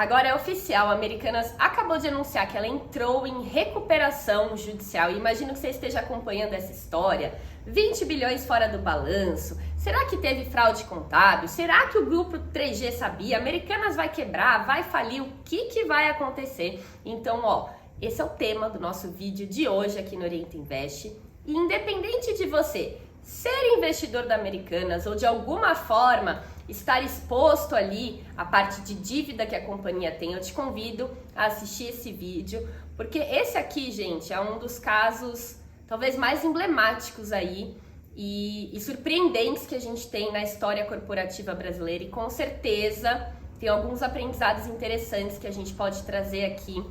Agora é oficial, a Americanas acabou de anunciar que ela entrou em recuperação judicial. E imagino que você esteja acompanhando essa história. 20 bilhões fora do balanço. Será que teve fraude contábil? Será que o grupo 3G sabia? Americanas vai quebrar? Vai falir? O que vai acontecer? Então, esse é o tema do nosso vídeo de hoje aqui no Orienta Invest. E independente de você ser investidor da Americanas ou de alguma forma estar exposto ali à parte de dívida que a companhia tem, eu te convido a assistir esse vídeo, porque esse aqui, gente, é um dos casos talvez mais emblemáticos aí e surpreendentes que a gente tem na história corporativa brasileira, e com certeza tem alguns aprendizados interessantes que a gente pode trazer aqui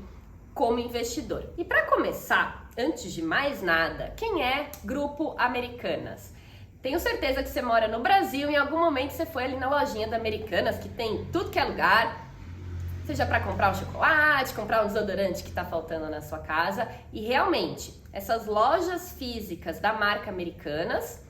como investidor. E para começar, antes de mais nada, quem é Grupo Americanas? Tenho certeza que você mora no Brasil e em algum momento você foi ali na lojinha da Americanas, que tem tudo que é lugar, seja para comprar um chocolate, comprar um desodorante que está faltando na sua casa. E realmente, essas lojas físicas da marca Americanas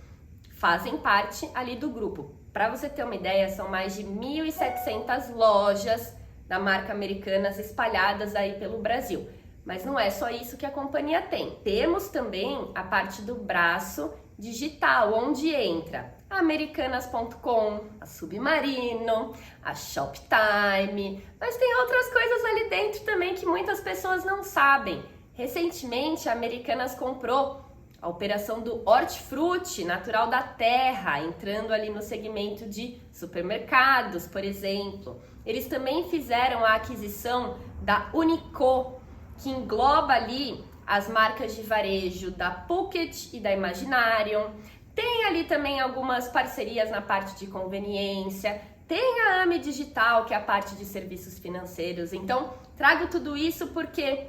fazem parte ali do grupo. Para você ter uma ideia, são mais de 1.700 lojas da marca Americanas espalhadas aí pelo Brasil. Mas não é só isso que a companhia tem. Temos também a parte do braço digital, onde entra a Americanas.com, a Submarino, a Shoptime, mas tem outras coisas ali dentro também que muitas pessoas não sabem. Recentemente, a Americanas comprou a operação do Hortifruti Natural da Terra, entrando ali no segmento de supermercados, por exemplo. Eles também fizeram a aquisição da Unico, que engloba ali as marcas de varejo da Phuket e da Imaginarium. Tem ali também algumas parcerias na parte de conveniência. Tem a AME Digital, que é a parte de serviços financeiros. Então, trago tudo isso porque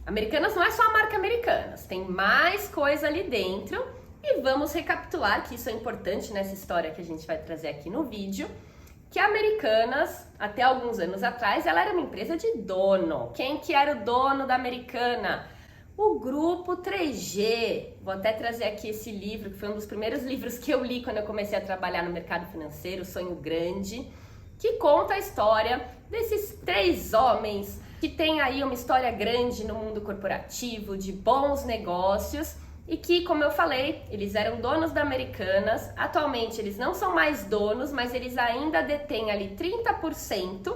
Americanas não é só a marca Americanas. Tem mais coisa ali dentro. E vamos recapitular, que isso é importante nessa história que a gente vai trazer aqui no vídeo, que a Americanas, até alguns anos atrás, ela era uma empresa de dono. Quem que era o dono da Americana? O Grupo 3G. Vou até trazer aqui esse livro, que foi um dos primeiros livros que eu li quando eu comecei a trabalhar no mercado financeiro, Sonho Grande, que conta a história desses três homens que têm aí uma história grande no mundo corporativo, de bons negócios, e que, como eu falei, eles eram donos da Americanas. Atualmente eles não são mais donos, mas eles ainda detêm ali 30%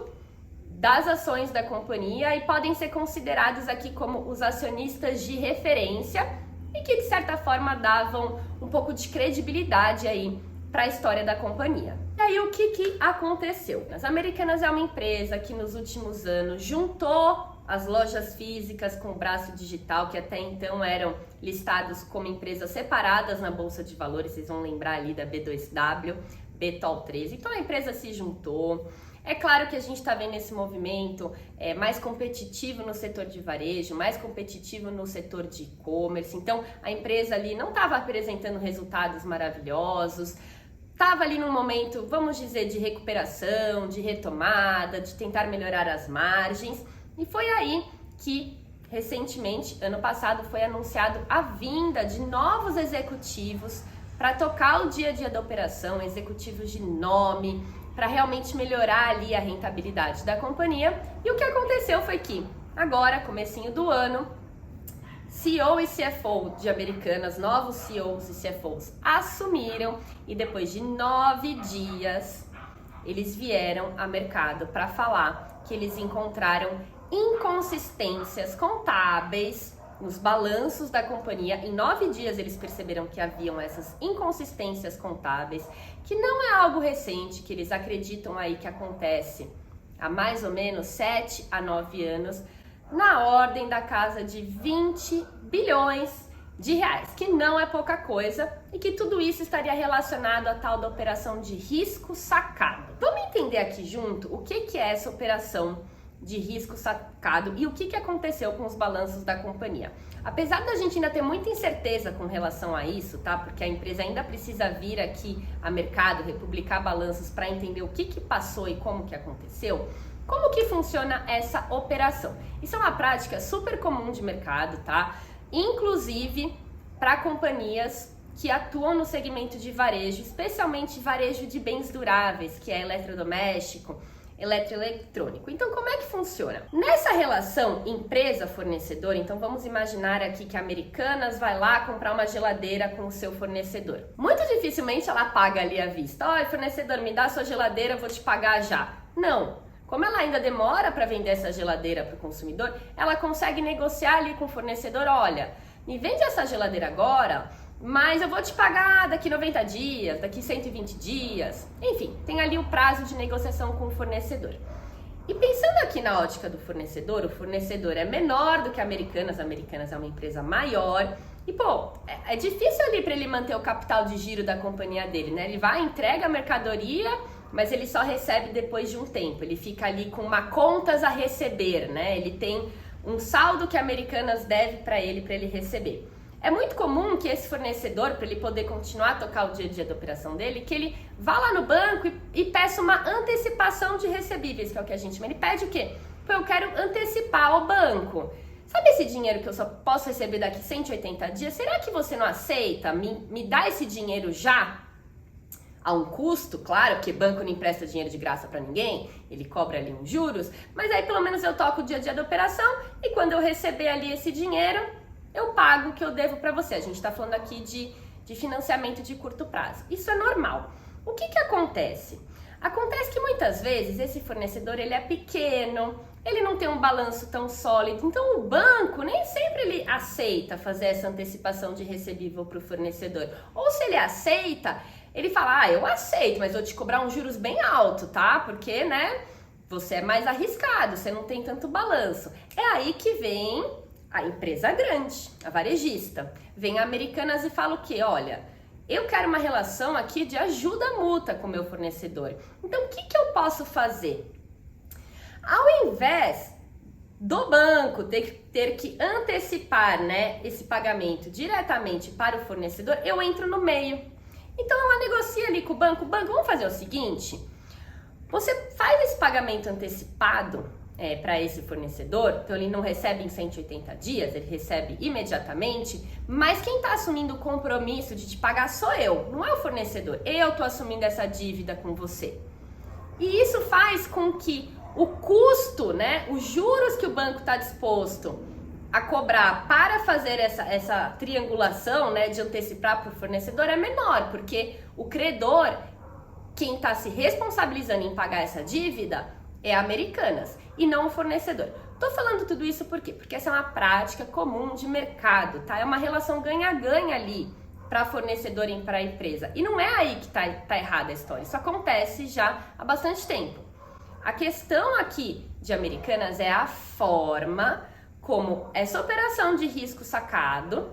das ações da companhia e podem ser considerados aqui como os acionistas de referência e que de certa forma davam um pouco de credibilidade aí para a história da companhia. E aí o que aconteceu? As Americanas é uma empresa que nos últimos anos juntou as lojas físicas com o braço digital, que até então eram listados como empresas separadas na Bolsa de Valores. Vocês vão lembrar ali da B2W, BTOL13. Então a empresa se juntou. É claro que a gente está vendo esse movimento mais competitivo no setor de varejo, mais competitivo no setor de e-commerce. Então, a empresa ali não estava apresentando resultados maravilhosos, estava ali num momento, vamos dizer, de recuperação, de retomada, de tentar melhorar as margens. E foi aí que, recentemente, ano passado, foi anunciado a vinda de novos executivos para tocar o dia a dia da operação, executivos de nome, para realmente melhorar ali a rentabilidade da companhia. E o que aconteceu foi que, agora, comecinho do ano, CEO e CFO de Americanas, novos CEOs e CFOs assumiram, e depois de 9 dias, eles vieram a mercado para falar que eles encontraram inconsistências contábeis nos balanços da companhia. Em 9 dias eles perceberam que haviam essas inconsistências contábeis, que não é algo recente, que eles acreditam aí que acontece há mais ou menos 7 a 9 anos, na ordem da casa de 20 bilhões de reais, que não é pouca coisa, e que tudo isso estaria relacionado à tal da operação de risco sacado. Vamos entender aqui junto o que é essa operação de risco sacado e o que aconteceu com os balanços da companhia. Apesar da gente ainda ter muita incerteza com relação a isso, tá? Porque a empresa ainda precisa vir aqui a mercado, republicar balanços para entender o que passou e como que aconteceu. Como que funciona essa operação? Isso é uma prática super comum de mercado, tá? Inclusive para companhias que atuam no segmento de varejo, especialmente varejo de bens duráveis, que é eletrodoméstico, eletroeletrônico. Então, como é que funciona? Nessa relação empresa-fornecedor, então vamos imaginar aqui que a Americanas vai lá comprar uma geladeira com o seu fornecedor. Muito dificilmente ela paga ali à vista. Olha, fornecedor, me dá a sua geladeira, eu vou te pagar já. Não. Como ela ainda demora para vender essa geladeira para o consumidor, ela consegue negociar ali com o fornecedor, olha, me vende essa geladeira agora, mas eu vou te pagar daqui 90 dias, daqui 120 dias. Enfim, tem ali o prazo de negociação com o fornecedor. E pensando aqui na ótica do fornecedor, o fornecedor é menor do que a Americanas é uma empresa maior. E, pô, é difícil ali para ele manter o capital de giro da companhia dele, né? Ele vai, entrega a mercadoria, mas ele só recebe depois de um tempo. Ele fica ali com uma contas a receber, né? Ele tem um saldo que a Americanas deve para ele receber. É muito comum que esse fornecedor, para ele poder continuar a tocar o dia a dia da operação dele, que ele vá lá no banco e peça uma antecipação de recebíveis, que é o que a gente chama. Ele pede o quê? Pô, eu quero antecipar ao banco. Sabe esse dinheiro que eu só posso receber daqui 180 dias? Será que você não aceita me dar esse dinheiro já? A um custo, claro, porque banco não empresta dinheiro de graça para ninguém, ele cobra ali uns juros, mas aí pelo menos eu toco o dia a dia da operação e quando eu receber ali esse dinheiro, eu pago o que eu devo para você. A gente está falando aqui de financiamento de curto prazo. Isso é normal. O que acontece? Acontece que muitas vezes esse fornecedor ele é pequeno, ele não tem um balanço tão sólido, então o banco nem sempre ele aceita fazer essa antecipação de recebível para o fornecedor. Ou se ele aceita, ele fala, eu aceito, mas vou te cobrar uns juros bem alto, tá? Porque, né, você é mais arriscado, você não tem tanto balanço. É aí que vem a empresa grande, a varejista. Vem a Americanas e fala o quê? Olha, eu quero uma relação aqui de ajuda mútua com o meu fornecedor. Então, o que eu posso fazer? Ao invés do banco ter que antecipar, né, esse pagamento diretamente para o fornecedor, eu entro no meio. Então, ela negocia ali com o banco. Banco, vamos fazer o seguinte, você faz esse pagamento antecipado para esse fornecedor, então ele não recebe em 180 dias, ele recebe imediatamente, mas quem está assumindo o compromisso de te pagar sou eu, não é o fornecedor. Eu estou assumindo essa dívida com você. E isso faz com que o custo, né, os juros que o banco está disposto a cobrar para fazer essa triangulação, né, de antecipar para o fornecedor é menor, porque o credor, quem está se responsabilizando em pagar essa dívida, é a Americanas e não o fornecedor. Tô falando tudo isso por quê? Porque essa é uma prática comum de mercado, tá? É uma relação ganha-ganha ali para fornecedor e para a empresa. E não é aí que tá errada a história. Isso acontece já há bastante tempo. A questão aqui de Americanas é a forma como essa operação de risco sacado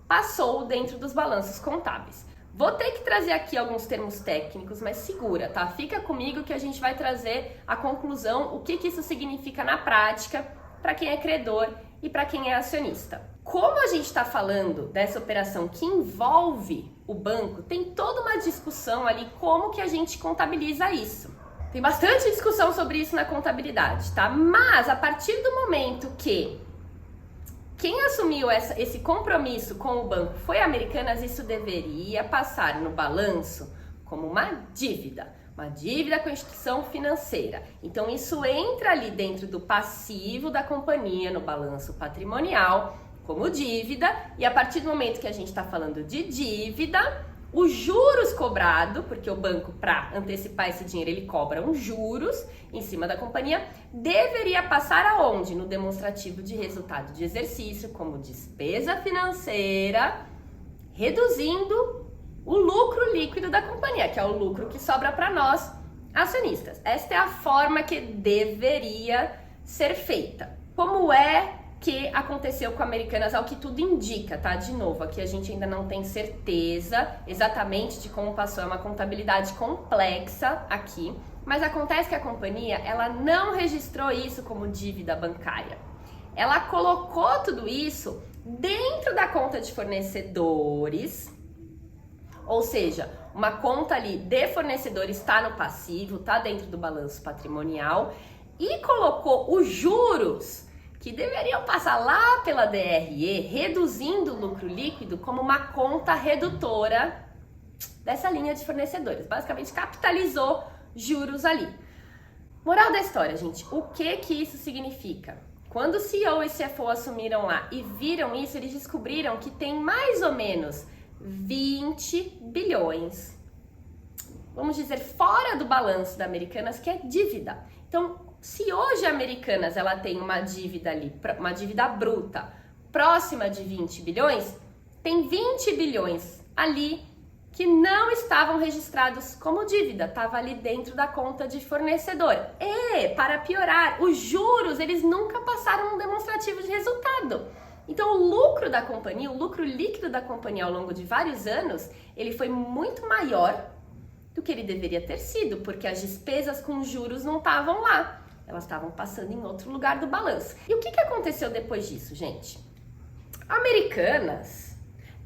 passou dentro dos balanços contábeis. Vou ter que trazer aqui alguns termos técnicos, mas segura, tá? Fica comigo que a gente vai trazer a conclusão, o que isso significa na prática para quem é credor e para quem é acionista. Como a gente está falando dessa operação que envolve o banco, tem toda uma discussão ali como que a gente contabiliza isso. Tem bastante discussão sobre isso na contabilidade, tá? Mas a partir do momento que quem assumiu esse compromisso com o banco foi a Americanas, isso deveria passar no balanço como uma dívida com a instituição financeira. Então isso entra ali dentro do passivo da companhia no balanço patrimonial como dívida, e a partir do momento que a gente está falando de dívida, os juros cobrados, porque o banco, para antecipar esse dinheiro, ele cobra uns juros em cima da companhia, deveria passar aonde? No demonstrativo de resultado de exercício, como despesa financeira, reduzindo o lucro líquido da companhia, que é o lucro que sobra para nós, acionistas. Esta é a forma que deveria ser feita. Como é que aconteceu com a Americanas, ao que tudo indica, tá? De novo, aqui a gente ainda não tem certeza exatamente de como passou, é uma contabilidade complexa aqui, mas acontece que a companhia, ela não registrou isso como dívida bancária. Ela colocou tudo isso dentro da conta de fornecedores, ou seja, uma conta ali de fornecedor está no passivo, está dentro do balanço patrimonial, e colocou os juros que deveriam passar lá pela DRE, reduzindo o lucro líquido como uma conta redutora dessa linha de fornecedores. Basicamente capitalizou juros ali. Moral da história, gente, o que isso significa? Quando o CEO e CFO assumiram lá e viram isso, eles descobriram que tem mais ou menos 20 bilhões, vamos dizer, fora do balanço da Americanas, que é dívida. Então, se hoje a Americanas ela tem uma dívida ali, uma dívida bruta, próxima de 20 bilhões, tem 20 bilhões ali que não estavam registrados como dívida, estava ali dentro da conta de fornecedor. E, para piorar, os juros, eles nunca passaram um demonstrativo de resultado. Então, o lucro da companhia, o lucro líquido da companhia ao longo de vários anos, ele foi muito maior do que ele deveria ter sido, porque as despesas com juros não estavam lá. Elas estavam passando em outro lugar do balanço. E o que aconteceu depois disso, gente? Americanas,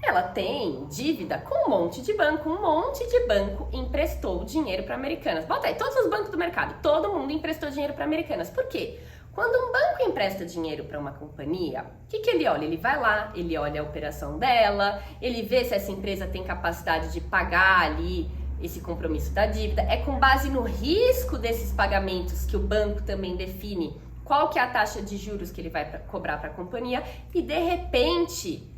ela tem dívida com um monte de banco emprestou dinheiro para Americanas. Bota aí, todos os bancos do mercado, todo mundo emprestou dinheiro para Americanas. Por quê? Quando um banco empresta dinheiro para uma companhia, o que ele olha? Ele vai lá, ele olha a operação dela, ele vê se essa empresa tem capacidade de pagar ali esse compromisso da dívida. É com base no risco desses pagamentos que o banco também define qual que é a taxa de juros que ele vai cobrar para a companhia e, de repente,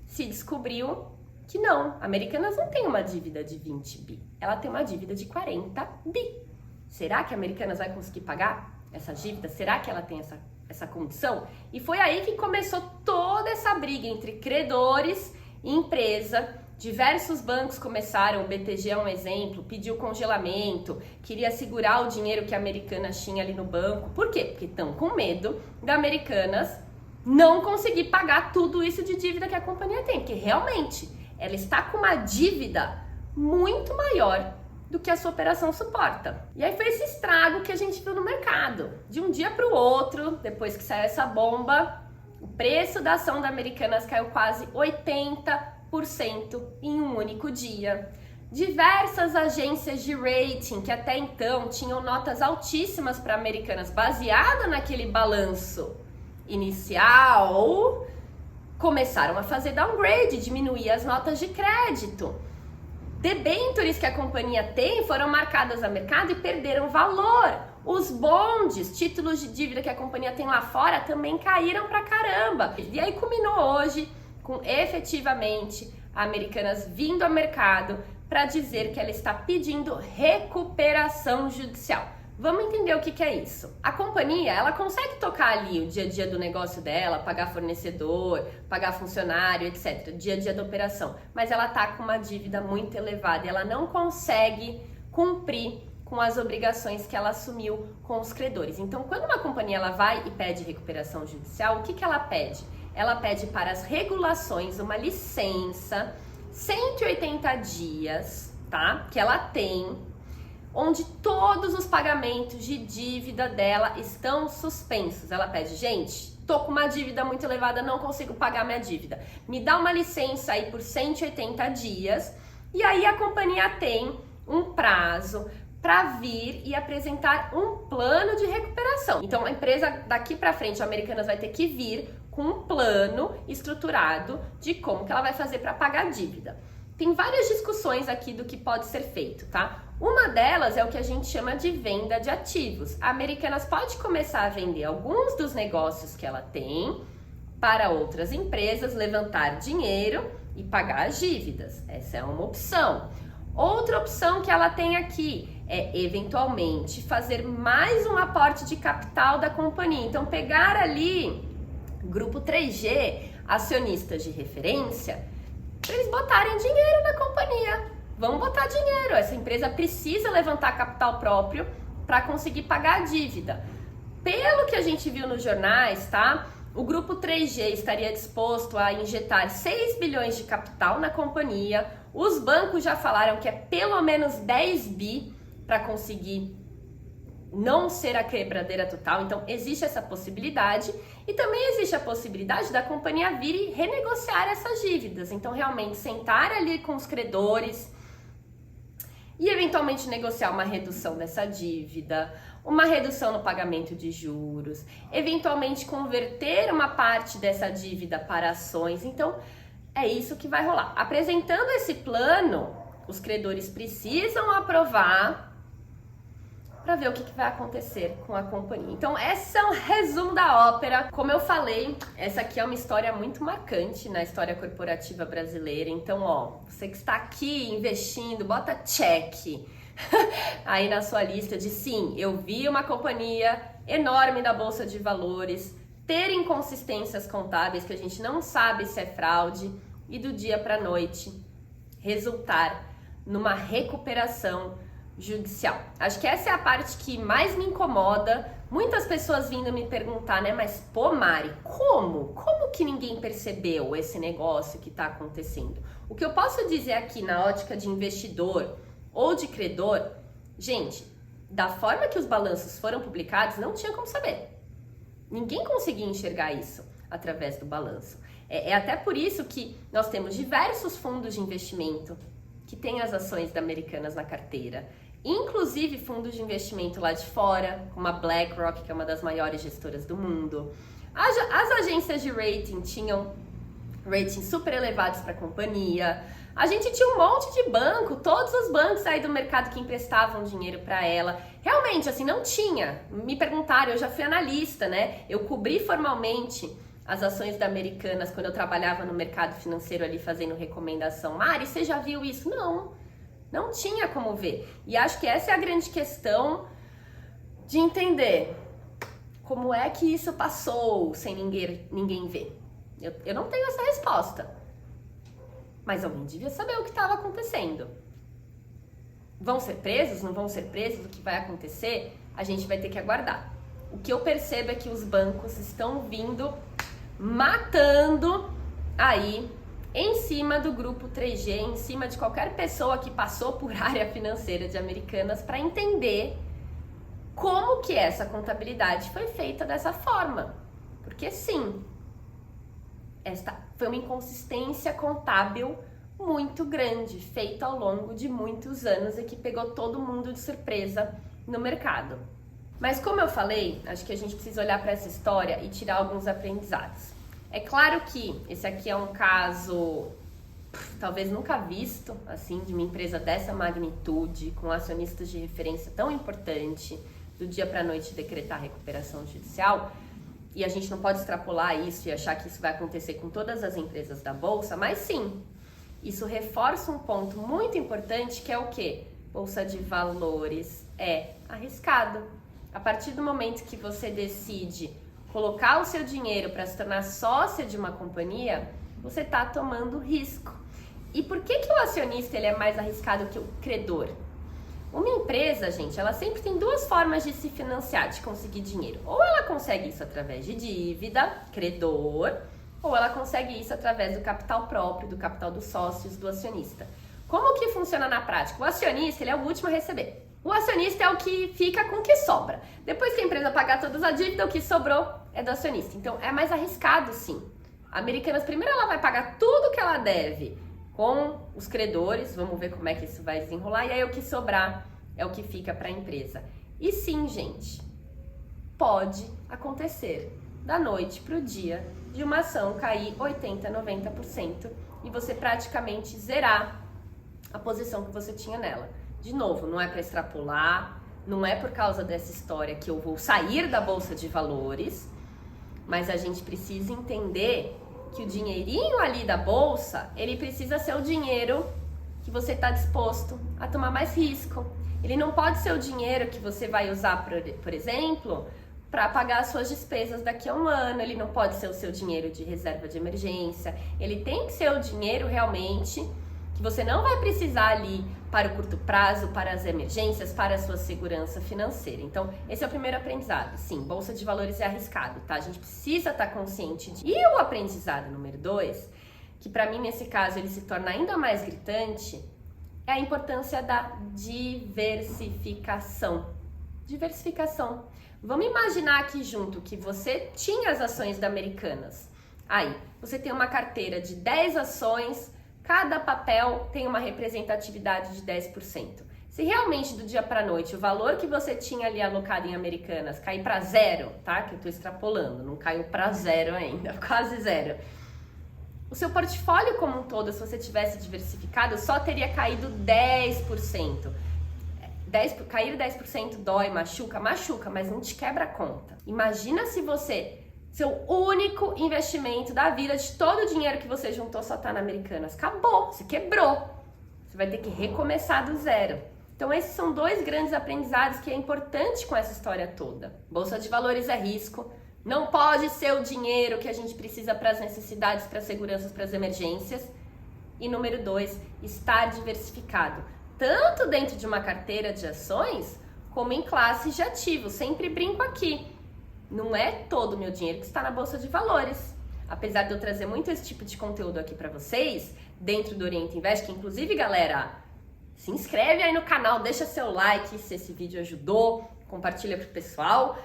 se descobriu que não, a Americanas não tem uma dívida de 20 bi, ela tem uma dívida de 40 bi. Será que a Americanas vai conseguir pagar essa dívida? Será que ela tem essa condição? E foi aí que começou toda essa briga entre credores e empresa. Diversos bancos começaram, o BTG é um exemplo, pediu congelamento, queria segurar o dinheiro que a Americanas tinha ali no banco. Por quê? Porque estão com medo da Americanas não conseguir pagar tudo isso de dívida que a companhia tem, porque realmente ela está com uma dívida muito maior do que a sua operação suporta. E aí foi esse estrago que a gente viu no mercado. De um dia para o outro, depois que saiu essa bomba, o preço da ação da Americanas caiu quase 80% em um único dia. Diversas agências de rating que até então tinham notas altíssimas para Americanas baseada naquele balanço inicial, começaram a fazer downgrade, diminuir as notas de crédito. Debêntures que a companhia tem foram marcadas a mercado e perderam valor. Os bondes, títulos de dívida que a companhia tem lá fora também caíram pra caramba. E aí culminou hoje com efetivamente a Americanas vindo ao mercado para dizer que ela está pedindo recuperação judicial. Vamos entender o que é isso. A companhia, ela consegue tocar ali o dia a dia do negócio dela, pagar fornecedor, pagar funcionário, etc. Dia a dia da operação. Mas ela tá com uma dívida muito elevada e ela não consegue cumprir com as obrigações que ela assumiu com os credores. Então, quando uma companhia ela vai e pede recuperação judicial, o que ela pede? Ela pede para as regulações uma licença, 180 dias, tá? Que ela tem, onde todos os pagamentos de dívida dela estão suspensos. Ela pede, gente, tô com uma dívida muito elevada, não consigo pagar minha dívida. Me dá uma licença aí por 180 dias. E aí a companhia tem um prazo para vir e apresentar um plano de recuperação. Então a empresa daqui para frente, a Americanas, vai ter que vir com um plano estruturado de como que ela vai fazer para pagar a dívida. Tem várias discussões aqui do que pode ser feito, tá? Uma delas é o que a gente chama de venda de ativos. A Americanas pode começar a vender alguns dos negócios que ela tem para outras empresas, levantar dinheiro e pagar as dívidas. Essa é uma opção. Outra opção que ela tem aqui é, eventualmente, fazer mais um aporte de capital da companhia. Então, pegar ali grupo 3G, acionistas de referência, para eles botarem dinheiro na companhia. Vamos botar dinheiro. Essa empresa precisa levantar capital próprio para conseguir pagar a dívida. Pelo que a gente viu nos jornais, tá? O grupo 3G estaria disposto a injetar 6 bilhões de capital na companhia. Os bancos já falaram que é pelo menos 10 bi para conseguir não ser a quebradeira total. Então existe essa possibilidade. E também existe a possibilidade da companhia vir e renegociar essas dívidas. Então realmente sentar ali com os credores e eventualmente negociar uma redução dessa dívida, uma redução no pagamento de juros, eventualmente converter uma parte dessa dívida para ações. Então, é isso que vai rolar. Apresentando esse plano, os credores precisam aprovar para ver o que vai acontecer com a companhia. Então, esse é um resumo da ópera. Como eu falei, essa aqui é uma história muito marcante na história corporativa brasileira. Então, ó, você que está aqui investindo, bota check aí na sua lista de sim, eu vi uma companhia enorme da Bolsa de Valores ter inconsistências contábeis que a gente não sabe se é fraude e do dia para a noite resultar numa recuperação judicial. Acho que essa é a parte que mais me incomoda. Muitas pessoas vindo me perguntar, né? Mas, pô, Mari, como? Como que ninguém percebeu esse negócio que está acontecendo? O que eu posso dizer aqui na ótica de investidor ou de credor, gente, da forma que os balanços foram publicados, não tinha como saber. Ninguém conseguia enxergar isso através do balanço. É até por isso que nós temos diversos fundos de investimento que têm as ações da Americanas na carteira, inclusive fundos de investimento lá de fora, como a BlackRock, que é uma das maiores gestoras do mundo. As agências de rating tinham ratings super elevados para a companhia. A gente tinha um monte de banco, todos os bancos aí do mercado que emprestavam dinheiro para ela. Realmente, assim, não tinha. Me perguntaram, eu já fui analista, né? Eu cobri formalmente as ações da Americanas quando eu trabalhava no mercado financeiro ali fazendo recomendação. Mari, você já viu isso? Não tinha como ver. E acho que essa é a grande questão de entender como é que isso passou sem ninguém ver. Eu não tenho essa resposta. Mas alguém devia saber o que estava acontecendo. Vão ser presos? Não vão ser presos? O que vai acontecer? A gente vai ter que aguardar. O que eu percebo é que os bancos estão vindo matando aí em cima do grupo 3G, em cima de qualquer pessoa que passou por área financeira de Americanas para entender como que essa contabilidade foi feita dessa forma. Porque sim, esta foi uma inconsistência contábil muito grande, feita ao longo de muitos anos e que pegou todo mundo de surpresa no mercado. Mas como eu falei, acho que a gente precisa olhar para essa história e tirar alguns aprendizados. É claro que esse aqui é um caso talvez nunca visto, assim, de uma empresa dessa magnitude, com acionistas de referência tão importante, do dia para a noite decretar recuperação judicial. E a gente não pode extrapolar isso e achar que isso vai acontecer com todas as empresas da Bolsa, mas sim, isso reforça um ponto muito importante que é o quê? Bolsa de Valores é arriscado. A partir do momento que você decide colocar o seu dinheiro para se tornar sócia de uma companhia, você está tomando risco. E por que o acionista ele é mais arriscado que o credor? Uma empresa, gente, ela sempre tem duas formas de se financiar, de conseguir dinheiro. Ou ela consegue isso através de dívida, credor, ou ela consegue isso através do capital próprio, do capital dos sócios, do acionista. Como que funciona na prática? O acionista, ele é o último a receber. O acionista é o que fica com o que sobra. Depois que a empresa pagar todas as dívidas, o que sobrou é do acionista. Então, é mais arriscado, sim. A Americanas, primeiro ela vai pagar tudo que ela deve com os credores, vamos ver como é que isso vai desenrolar, e aí o que sobrar é o que fica para a empresa. E sim, gente, pode acontecer da noite para o dia de uma ação cair 80%, 90% e você praticamente zerar a posição que você tinha nela. De novo, não é para extrapolar, não é por causa dessa história que eu vou sair da Bolsa de Valores, mas a gente precisa entender que o dinheirinho ali da bolsa, ele precisa ser o dinheiro que você está disposto a tomar mais risco. Ele não pode ser o dinheiro que você vai usar, por exemplo, para pagar as suas despesas daqui a um ano. Ele não pode ser o seu dinheiro de reserva de emergência. Ele tem que ser o dinheiro realmente que você não vai precisar ali para o curto prazo, para as emergências, para a sua segurança financeira. Então, esse é o primeiro aprendizado. Sim, Bolsa de Valores é arriscado, tá? A gente precisa estar consciente disso. E o aprendizado número 2, que para mim nesse caso ele se torna ainda mais gritante, é a importância da diversificação. Diversificação. Vamos imaginar aqui junto que você tinha as ações da Americanas. Aí, você tem uma carteira de 10 ações, cada papel tem uma representatividade de 10%. Se realmente do dia para noite o valor que você tinha ali alocado em Americanas cair para zero, tá? Que eu estou extrapolando, não caiu para zero ainda, quase zero. O seu portfólio como um todo, se você tivesse diversificado, só teria caído 10%. cair 10% dói, machuca, mas não te quebra a conta. Imagina se seu único investimento da vida, de todo o dinheiro que você juntou, só tá na Americanas. Acabou, você quebrou. Você vai ter que recomeçar do zero. Então esses são 2 grandes aprendizados que é importante com essa história toda. Bolsa de valores é risco. Não pode ser o dinheiro que a gente precisa para as necessidades, para as seguranças, para as emergências. E número 2, estar diversificado. Tanto dentro de uma carteira de ações, como em classes de ativos. Sempre brinco aqui. Não é todo o meu dinheiro que está na Bolsa de Valores. Apesar de eu trazer muito esse tipo de conteúdo aqui para vocês, dentro do Orienta Invest, que inclusive, galera, se inscreve aí no canal, deixa seu like se esse vídeo ajudou, compartilha pro pessoal.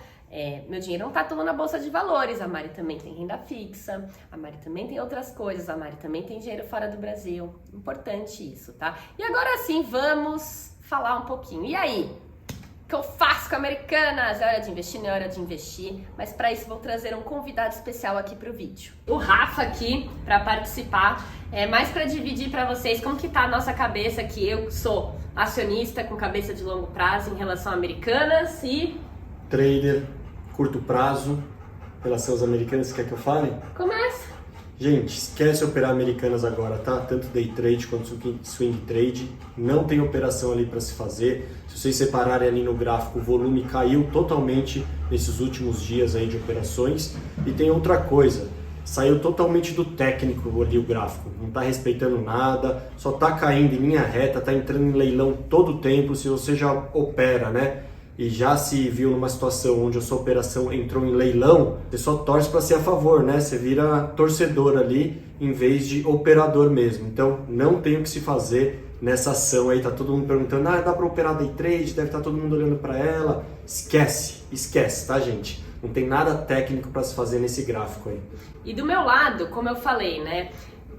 Meu dinheiro não tá todo na Bolsa de Valores, a Mari também tem renda fixa, a Mari também tem outras coisas, a Mari também tem dinheiro fora do Brasil. Importante isso, tá? E agora sim, vamos falar um pouquinho. E aí? O que eu faço com Americanas? É hora de investir, não é hora de investir, mas para isso vou trazer um convidado especial aqui pro vídeo. O Rafa aqui para participar, mais para dividir para vocês como que tá a nossa cabeça, que eu sou acionista com cabeça de longo prazo em relação a Americanas e trader, curto prazo, relação às Americanas, quer que eu fale? Começa! Gente, esquece operar Americanas agora, tá? Tanto day trade quanto swing trade, não tem operação ali para se fazer. Se vocês separarem ali no gráfico, o volume caiu totalmente nesses últimos dias aí de operações. E tem outra coisa, saiu totalmente do técnico ali o gráfico, não tá respeitando nada, só tá caindo em linha reta, tá entrando em leilão todo o tempo. Se você já opera, né? E já se viu numa situação onde a sua operação entrou em leilão, você só torce para ser a favor, né? Você vira torcedor ali em vez de operador mesmo. Então não tem o que se fazer nessa ação aí. Tá todo mundo perguntando, dá para operar day trade? Deve estar todo mundo olhando para ela. Esquece, tá, gente? Não tem nada técnico para se fazer nesse gráfico aí. E do meu lado, como eu falei, né?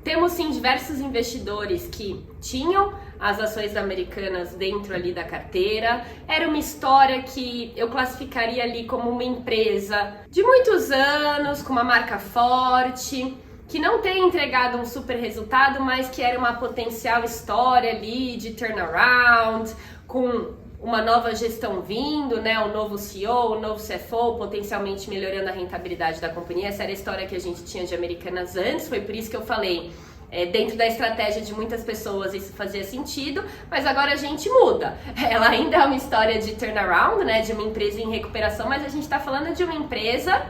Temos sim diversos investidores que tinham as ações Americanas dentro ali da carteira. Era uma história que eu classificaria ali como uma empresa de muitos anos, com uma marca forte, que não tem entregado um super resultado, mas que era uma potencial história ali de turnaround, com uma nova gestão vindo, né? O novo CEO, o novo CFO, potencialmente melhorando a rentabilidade da companhia. Essa era a história que a gente tinha de Americanas antes, foi por isso que eu falei, dentro da estratégia de muitas pessoas isso fazia sentido, mas agora a gente muda. Ela ainda é uma história de turnaround, né? De uma empresa em recuperação, mas a gente está falando de uma empresa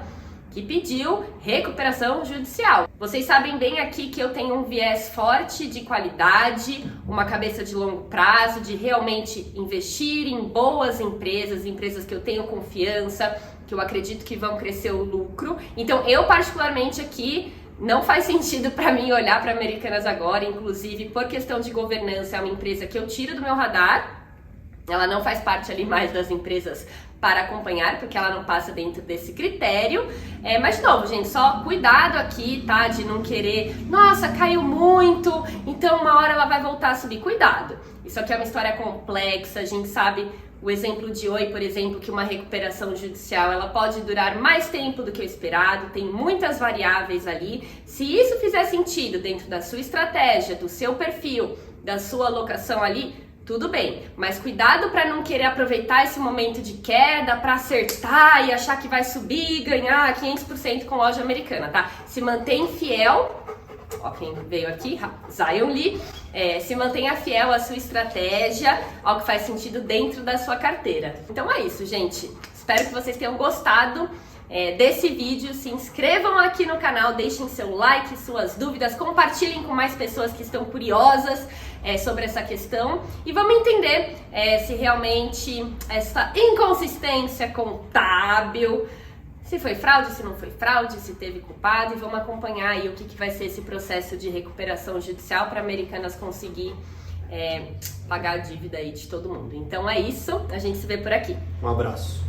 que pediu recuperação judicial. Vocês sabem bem aqui que eu tenho um viés forte de qualidade, uma cabeça de longo prazo, de realmente investir em boas empresas que eu tenho confiança, que eu acredito que vão crescer o lucro. Então eu particularmente aqui não faz sentido para mim olhar para Americanas agora, inclusive por questão de governança, é uma empresa que eu tiro do meu radar. Ela não faz parte ali mais das empresas para acompanhar, porque ela não passa dentro desse critério. Mas de novo, gente, só cuidado aqui, tá? De não querer, nossa, caiu muito, então uma hora ela vai voltar a subir. Cuidado. Isso aqui é uma história complexa, a gente sabe o exemplo de Oi, por exemplo, que uma recuperação judicial, ela pode durar mais tempo do que o esperado, tem muitas variáveis ali. Se isso fizer sentido dentro da sua estratégia, do seu perfil, da sua alocação ali, tudo bem, mas cuidado para não querer aproveitar esse momento de queda para acertar e achar que vai subir e ganhar 500% com loja americana, tá? Se mantém fiel, ó quem veio aqui, Zion Lee, se mantenha fiel à sua estratégia, ao que faz sentido dentro da sua carteira. Então é isso, gente. Espero que vocês tenham gostado desse vídeo. Se inscrevam aqui no canal, deixem seu like, suas dúvidas, compartilhem com mais pessoas que estão curiosas sobre essa questão e vamos entender se realmente essa inconsistência contábil, se foi fraude, se não foi fraude, se teve culpado, e vamos acompanhar aí o que vai ser esse processo de recuperação judicial para Americanas conseguir pagar a dívida aí de todo mundo. Então é isso, a gente se vê por aqui. Um abraço.